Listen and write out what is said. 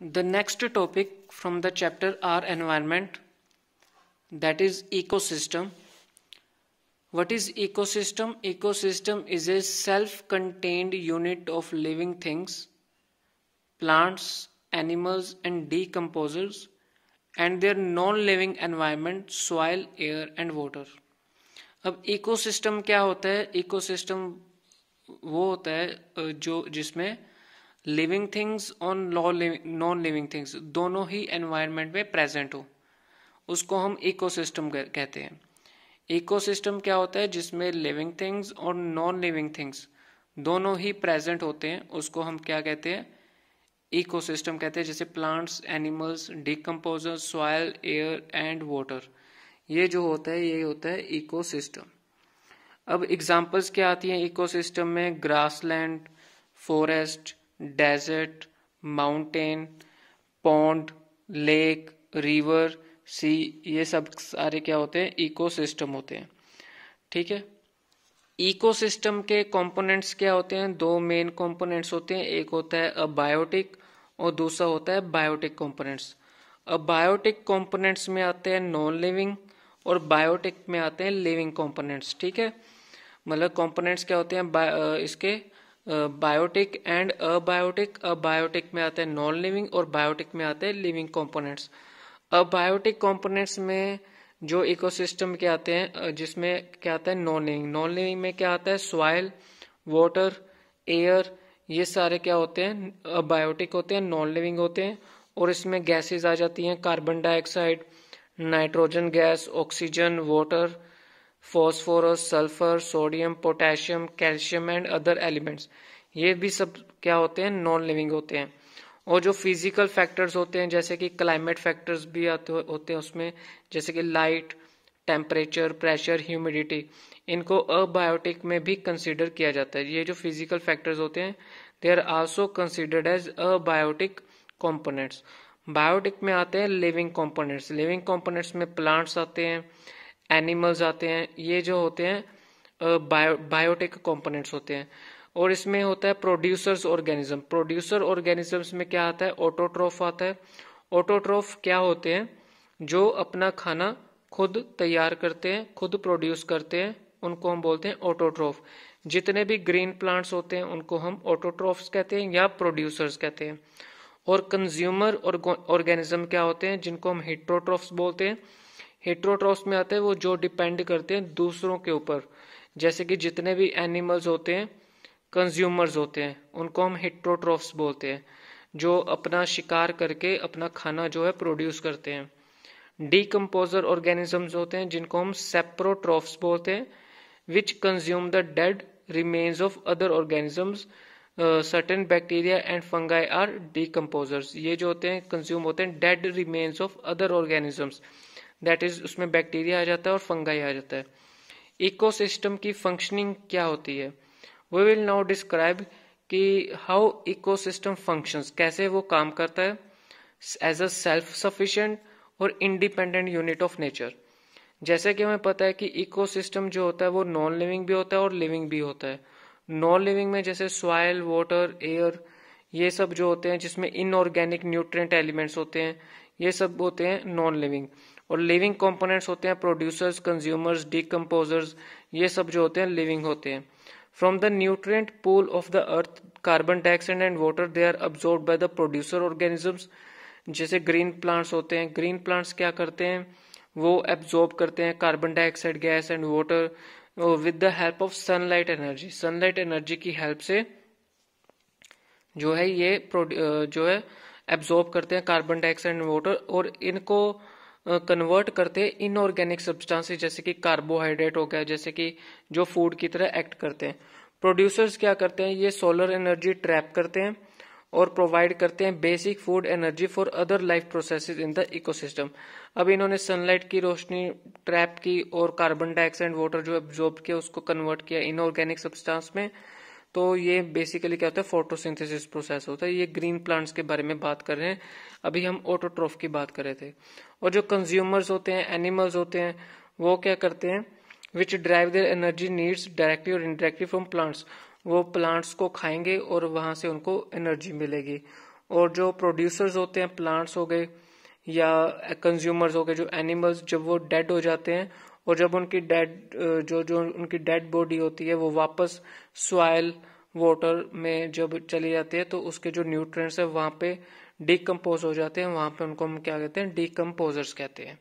The next topic from the chapter are environment, that is ecosystem. What is ecosystem? Ecosystem is a self-contained unit of living things, plants, animals and decomposers and their non-living environment, soil, air and water. अब ecosystem क्या होता है? Ecosystem वो होता है जो जिसमें living things और नॉन लिविंग थिंग्स दोनों ही एनवायरनमेंट में प्रेजेंट हो, उसको हम इकोसिस्टम कहते हैं। इकोसिस्टम क्या होता है? जिसमें लिविंग थिंग्स और नॉन लिविंग थिंग्स दोनों ही प्रेजेंट होते हैं, उसको हम क्या कहते हैं? इकोसिस्टम कहते हैं। जैसे plants, animals, decomposers, soil, air and water, ये जो होता है ये होता है इकोसिस्टम। अब एग्जांपल्स क्या आती हैं इकोसिस्टम में? Grassland, forest, desert, mountain, pond, lake, river, sea, ये सब सारे क्या होते हैं? इकोसिस्टम होते हैं। ठीक है। इकोसिस्टम के कंपोनेंट्स क्या होते हैं? दो मेन कंपोनेंट्स होते हैं, एक होता है अबायोटिक और दूसरा होता है बायोटिक कंपोनेंट्स। अबायोटिक कंपोनेंट्स में आते हैं नॉन लिविंग और बायोटिक में आते हैं लिविंग कंपोनेंट्स। ठीक है, मतलब कंपोनेंट्स क्या होते हैं इसके? Biotic and abiotic. अबायोटिक में आते हैं नॉन लिविंग और बायोटिक में आते हैं लिविंग कंपोनेंट्स। अबायोटिक कंपोनेंट्स में जो इकोसिस्टम के आते हैं, जिसमें क्या आता है? Non living. नॉन लिविंग में क्या आता है? सॉइल, वाटर, एयर, ये सारे क्या होते हैं? अबायोटिक होते हैं, नॉन लिविंग होते हैं। और इसमें गैसेस आ जाती हैं, carbon dioxide, nitrogen gas, oxygen, water, phosphorus, sulphur, sodium, potassium, calcium and other elements, ये भी सब क्या होते हैं? नॉन लिविंग होते हैं। और जो फिजिकल फैक्टर्स होते हैं, जैसे कि क्लाइमेट फैक्टर्स भी होते हैं उसमें, जैसे कि लाइट, टेम्परेचर, प्रेशर, ह्यूमिडिटी, इनको अबायोटिक में भी कंसीडर किया जाता है। ये जो फिजिकल फैक्टर्स होते हैं they are also considered as abiotic components. Biotic में आते हैं लिविंग कंपोनेंट्स। लिविंग कंपोनेंट्स में प्लांट्स आते हैं, एनिमल्स आते हैं, ये जो होते हैं बायोटिक कंपोनेंट्स होते हैं। और इसमें होता है प्रोड्यूसर्स ऑर्गेनिज्म। प्रोड्यूसर ऑर्गेनिजम्स में क्या आता है? ऑटोट्रोफ आता है। ऑटोट्रोफ क्या होते हैं? जो अपना खाना खुद तैयार करते हैं, खुद प्रोड्यूस करते हैं, उनको हम बोलते हैं ऑटोट्रोफ। जितने भी ग्रीन प्लांट्स होते हैं उनको हम ऑटोट्रोफ्स कहते हैं या प्रोड्यूसर्स कहते हैं। और कंज्यूमर ऑर्गेनिज्म क्या होते हैं? जिनको हम हेट्रोट्रोफ्स बोलते हैं। हेट्रोट्रोफ्स में आते हैं वो जो डिपेंड करते हैं दूसरों के ऊपर, जैसे कि जितने भी एनिमल्स होते हैं कंज्यूमर्स होते हैं, उनको हम हेट्रोट्रोफ्स बोलते हैं, जो अपना शिकार करके अपना खाना जो है प्रोड्यूस करते हैं। डीकम्पोजर ऑर्गेनिजम्स होते हैं जिनको हम सेप्रोट्रोफ्स बोलते हैं, which consume the dead remains of other organisms. Certain bacteria and fungi are decomposers. ये जो होते हैं कंज्यूम होते हैं dead remains of other organisms, that is उसमें बैक्टीरिया आ जाता है और फंगाई आ जाता है। इकोसिस्टम की फंक्शनिंग क्या होती है? वी विल नाउ डिस्क्राइब कि हाउ इकोसिस्टम फंक्शंस, कैसे वो काम करता है एज अ सेल्फ सफिशिएंट और इंडिपेंडेंट यूनिट ऑफ नेचर। जैसे कि हमें पता है कि इकोसिस्टम जो होता है वो नॉन लिविंग भी होता है और लिविंग भी होता है। नॉन लिविंग में जैसे सॉइल, वाटर, एयर, ये सब जो होते हैं जिसमें इनऑर्गेनिक न्यूट्रिएंट एलिमेंट्स होते हैं, ये सब होते हैं नॉन लिविंग। और लिविंग कंपोनेंट्स होते हैं प्रोड्यूसर्स, कंज्यूमर्स, डिकम्पोजर्स, ये सब जो होते हैं लिविंग होते हैं। From the nutrient pool of the earth, carbon dioxide and water they are absorbed by the producer organisms। जैसे ग्रीन प्लांट्स होते हैं, ग्रीन प्लांट्स क्या करते हैं? वो एब्जॉर्ब करते हैं carbon dioxide gas and water with the help of sunlight energy. Sunlight energy की हेल्प से जो है ये जो है एब्जॉर्ब करते हैं कार्बन डाइऑक्साइड एंड वाटर और इनको कन्वर्ट करते हैं इनऑर्गेनिक सब्सटेंसेस, जैसे कि कार्बोहाइड्रेट हो गया, जैसे कि जो फूड की तरह एक्ट करते हैं। प्रोड्यूसर्स क्या करते हैं? ये सोलर एनर्जी ट्रैप करते हैं और प्रोवाइड करते हैं basic food energy for other life processes in the ecosystem. अब इन्होंने सनलाइट की रोशनी ट्रैप की और कार्बन डाइऑक्साइड वाटर जो एब्जॉर्ब किया उसको कन्वर्ट किया इनऑर्गेनिक सब्सटेंस में, तो ये बेसिकली क्या होता है? फोटोसिंथेसिस प्रोसेस होता है। ये ग्रीन प्लांट्स के बारे में बात कर रहे हैं, अभी हम ऑटोट्रोफ की बात कर रहे थे। और जो कंज्यूमर्स होते हैं, एनिमल्स होते हैं, वो क्या करते हैं? Which drive their energy needs directly और इनडायरेक्टली फ्रॉम प्लांट्स। वो प्लांट्स को खाएंगे और वहां से उनको एनर्जी मिलेगी। और जो प्रोड्यूसर्स होते हैं, प्लांट्स हो गए या कंज्यूमर्स हो गए, जो एनिमल्स, जब वो डेड हो जाते हैं और जब उनकी डेड जो उनकी डेड बॉडी होती है वो वापस सॉइल वाटर में जब चली जाती है तो उसके जो न्यूट्रिएंट्स है वहां पे डिकम्पोज हो जाते हैं, वहां पे उनको हम क्या कहते हैं, डिकम्पोजर्स कहते हैं।